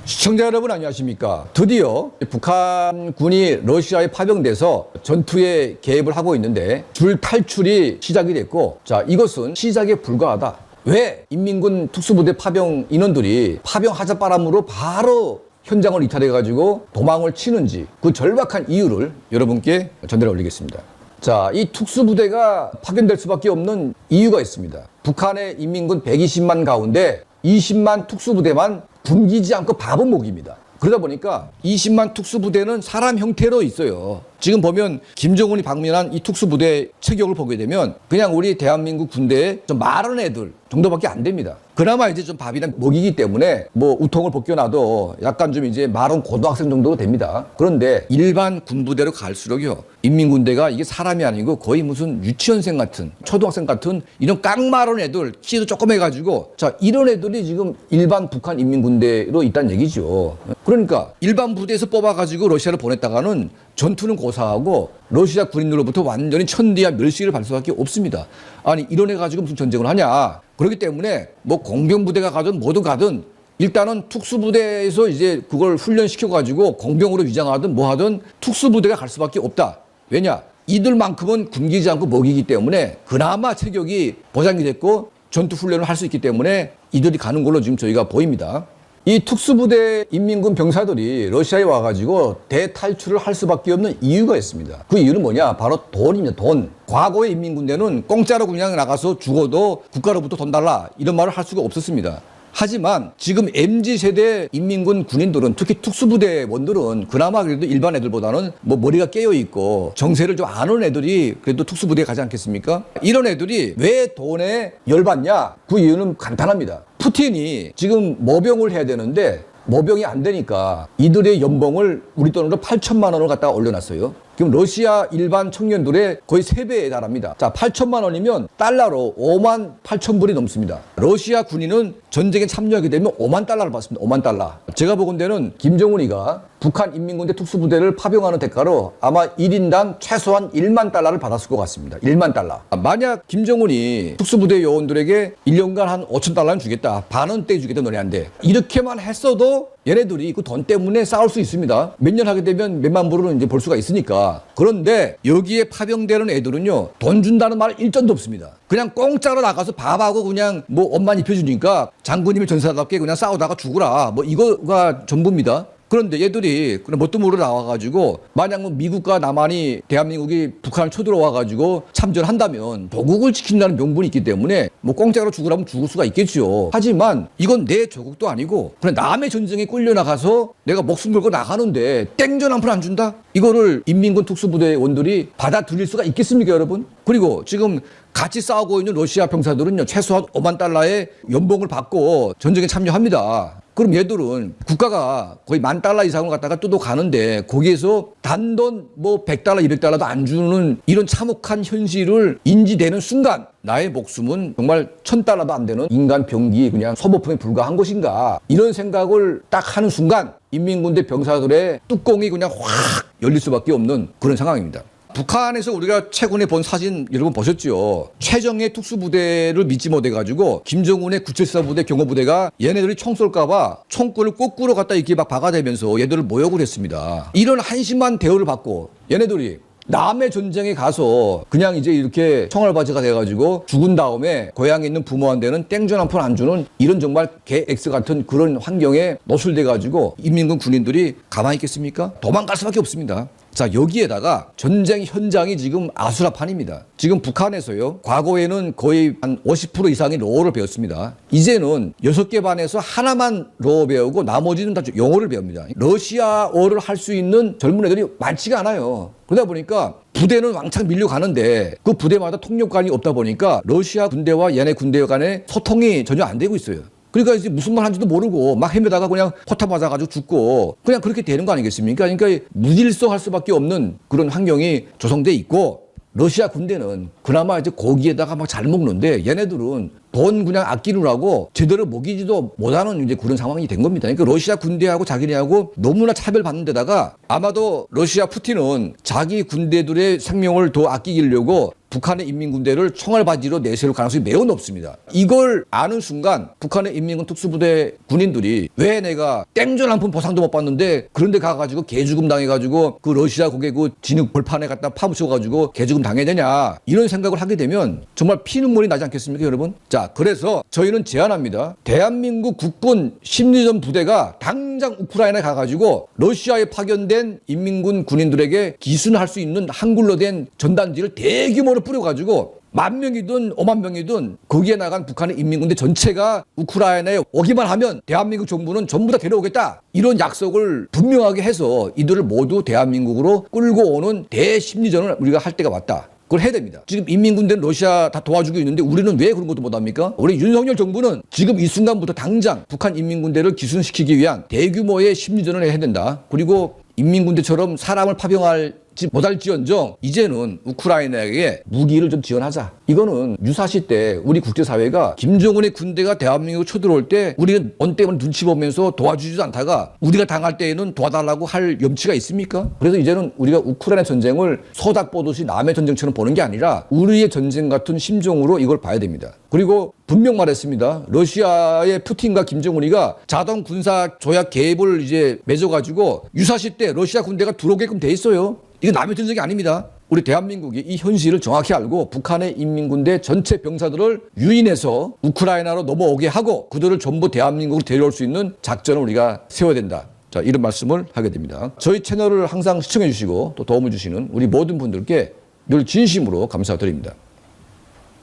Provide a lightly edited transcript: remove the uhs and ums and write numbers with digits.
시청자 여러분 안녕하십니까. 드디어 북한군이 러시아에 파병돼서 전투에 개입을 하고 있는데 줄 탈출이 시작이 됐고, 자, 이것은 시작에 불과하다. 왜 인민군 특수부대 파병 인원들이 파병하자 바람으로 바로 현장을 이탈해가지고 도망을 치는지 그 절박한 이유를 여러분께 전달해 올리겠습니다. 자, 이 특수부대가 파견될 수밖에 없는 이유가 있습니다. 북한의 인민군 120만 가운데 20만 특수부대만 굶기지 않고 밥은 먹입니다. 그러다 보니까 20만 특수부대는 사람 형태로 있어요. 지금 보면 김정은이 방문한 이 특수부대 체격을 보게 되면 그냥 우리 대한민국 군대에 좀 마른 애들 정도밖에 안 됩니다. 그나마 이제 좀 밥이나 먹이기 때문에 뭐 우통을 벗겨놔도 약간 좀 이제 마른 고등학생 정도도 됩니다. 그런데 일반 군부대로 갈수록요, 인민군대가 이게 사람이 아니고 거의 무슨 유치원생 같은, 초등학생 같은 이런 깡마른 애들, 키도 조금 해가지고, 자, 이런 애들이 지금 일반 북한 인민군대로 있다는 얘기죠. 그러니까 일반 부대에서 뽑아가지고 러시아를 보냈다가는 전투는 고사하고 러시아 군인들로부터 완전히 천대야 멸시를 받을 수밖에 없습니다. 아니, 이런 애 가지고 무슨 전쟁을 하냐. 그렇기 때문에 뭐 공병부대가 가든 뭐든 가든 일단은 특수부대에서 이제 그걸 훈련시켜가지고 공병으로 위장하든 뭐 하든 특수부대가 갈 수밖에 없다. 왜냐? 이들만큼은 굶기지 않고 먹이기 때문에 그나마 체격이 보장이 됐고 전투 훈련을 할 수 있기 때문에 이들이 가는 걸로 지금 저희가 보입니다. 이 특수부대 인민군 병사들이 러시아에 와가지고 대탈출을 할 수밖에 없는 이유가 있습니다. 그 이유는 뭐냐? 바로 돈입니다. 돈. 과거의 인민군대는 공짜로 그냥 나가서 죽어도 국가로부터 돈 달라 이런 말을 할 수가 없었습니다. 하지만 지금 MZ세대 인민군 군인들은, 특히 특수부대원들은 그나마 그래도 일반 애들보다는 뭐 머리가 깨어있고 정세를 좀 아는 애들이 그래도 특수부대에 가지 않겠습니까? 이런 애들이 왜 돈에 열받냐? 그 이유는 간단합니다. 푸틴이 지금 모병을 해야 되는데 모병이 안 되니까 이들의 연봉을 우리 돈으로 8천만 원을 갖다가 올려놨어요. 지금 러시아 일반 청년들의 거의 3배에 달합니다. 자, 8천만 원이면 달러로 5만 8천 불이 넘습니다. 러시아 군인은 전쟁에 참여하게 되면 5만 달러를 받습니다. 5만 달러. 제가 보건대는 김정은이가 북한 인민군대 특수부대를 파병하는 대가로 아마 1인당 최소한 1만 달러를 받았을 것 같습니다. 1만 달러. 만약 김정은이 특수부대 요원들에게 1년간 한 5천 달러는 주겠다. 반은 떼주겠다 너네한테. 이렇게만 했어도 얘네들이 그 돈 때문에 싸울 수 있습니다. 몇 년 하게 되면 몇만 불은 이제 벌 수가 있으니까. 그런데 여기에 파병되는 애들은요, 돈 준다는 말 일전도 없습니다. 그냥 공짜로 나가서 밥하고 그냥 뭐 옷만 입혀주니까 장군님이 전사답게 그냥 싸우다가 죽으라. 뭐 이거가 전부입니다. 그런데 얘들이 그냥 뭣도 모르고 나와가지고 만약 뭐 미국과 남한이 대한민국이 북한을 쳐들어와가지고 참전한다면 조국을 지킨다는 명분이 있기 때문에 뭐 공짜로 죽으라면 죽을 수가 있겠죠. 하지만 이건 내 조국도 아니고 그냥 남의 전쟁에 끌려나가서 내가 목숨 걸고 나가는데 땡전 한 푼 안 준다? 이거를 인민군 특수부대원들이 받아들일 수가 있겠습니까, 여러분? 그리고 지금 같이 싸우고 있는 러시아 병사들은요, 최소한 5만 달러의 연봉을 받고 전쟁에 참여합니다. 그럼 얘들은 국가가 거의 10,000달러 이상을 갖다가 뜯어 가는데 거기에서 단돈 뭐 100달러, 200달러도 안 주는 이런 참혹한 현실을 인지되는 순간 나의 목숨은 정말 1,000달러도 안 되는 인간 병기 그냥 소모품에 불과한 것인가, 이런 생각을 딱 하는 순간 인민군대 병사들의 뚜껑이 그냥 확 열릴 수밖에 없는 그런 상황입니다. 북한에서 우리가 최근에 본 사진 여러분 보셨죠? 최정예 특수부대를 믿지 못해가지고 김정은의 974부대 경호부대가 얘네들이 총 쏠까봐 총구를 거꾸로 갖다 이렇게 막 박아대면서 얘들을 모욕을 했습니다. 이런 한심한 대우를 받고 얘네들이 남의 전쟁에 가서 그냥 이제 이렇게 총알바지가 돼가지고 죽은 다음에 고향에 있는 부모한테는 땡전 한 푼 안 주는 이런 정말 개 X 같은 그런 환경에 노출돼가지고 인민군 군인들이 가만히 있겠습니까? 도망갈 수밖에 없습니다. 자, 여기에다가 전쟁 현장이 지금 아수라판입니다. 지금 북한에서요, 과거에는 거의 한 50% 이상이 러어를 배웠습니다. 이제는 6개 반에서 하나만 러어 배우고 나머지는 다 영어를 배웁니다. 러시아어를 할 수 있는 젊은 애들이 많지가 않아요. 그러다 보니까 부대는 왕창 밀려가는데 그 부대마다 통역관이 없다 보니까 러시아 군대와 얘네 군대 간의 소통이 전혀 안 되고 있어요. 그러니까 이제 무슨 말 하는지도 모르고 막 헤매다가 그냥 포탑 맞아가지고 죽고 그냥 그렇게 되는 거 아니겠습니까? 그러니까 무질서할 수밖에 없는 그런 환경이 조성돼 있고, 러시아 군대는 그나마 이제 고기에다가 막 잘 먹는데 얘네들은 돈 그냥 아끼느라고 제대로 먹이지도 못하는 이제 그런 상황이 된 겁니다. 그러니까 러시아 군대하고 자기네하고 너무나 차별받는 데다가 아마도 러시아 푸틴은 자기 군대들의 생명을 더 아끼려고 북한의 인민군대를 총알바지로 내세울 가능성이 매우 높습니다. 이걸 아는 순간 북한의 인민군 특수부대 군인들이 왜 내가 땡전 한 푼 보상도 못 받는데 그런데 가가지고 개죽음 당해가지고 그 러시아 거기에 그 진흙 벌판에 갖다 파묻혀가지고 개죽음 당해야 되냐 이런 생각을 하게 되면 정말 피눈물이 나지 않겠습니까, 여러분? 자, 그래서 저희는 제안합니다. 대한민국 국군 심리전 부대가 당장 우크라이나에 가가지고 러시아에 파견된 인민군 군인들에게 기순할 수 있는 한글로 된 전단지를 대규모로 뿌려가지고 10,000명이든 50,000명이든 거기에 나간 북한의 인민군대 전체가 우크라이나에 오기만 하면 대한민국 정부는 전부 다 데려오겠다. 이런 약속을 분명하게 해서 이들을 모두 대한민국으로 끌고 오는 대심리전을 우리가 할 때가 왔다. 그걸 해야 됩니다. 지금 인민군대는 러시아 다 도와주고 있는데 우리는 왜 그런 것도 못합니까? 우리 윤석열 정부는 지금 이 순간부터 당장 북한 인민군대를 기순시키기 위한 대규모의 심리전을 해야 된다. 그리고 인민군대처럼 사람을 파병할지 못할지언정 이제는 우크라이나에게 무기를 좀 지원하자. 이거는 유사시 때 우리 국제사회가 김정은의 군대가 대한민국에 쳐들어올 때 우리는 언 때문에 눈치 보면서 도와주지도 않다가 우리가 당할 때에는 도와달라고 할 염치가 있습니까? 그래서 이제는 우리가 우크라이나 전쟁을 서닥 보듯이 남의 전쟁처럼 보는 게 아니라 우리의 전쟁 같은 심정으로 이걸 봐야 됩니다. 그리고 분명 말했습니다. 러시아의 푸틴과 김정은이가 자동 군사 조약 계획을 이제 맺어가지고 유사시 때 러시아 군대가 들어오게끔 돼 있어요. 이거 남의 전쟁이 아닙니다. 우리 대한민국이 이 현실을 정확히 알고 북한의 인민군대 전체 병사들을 유인해서 우크라이나로 넘어오게 하고 그들을 전부 대한민국으로 데려올 수 있는 작전을 우리가 세워야 된다. 자, 이런 말씀을 하게 됩니다. 저희 채널을 항상 시청해 주시고 또 도움을 주시는 우리 모든 분들께 늘 진심으로 감사드립니다.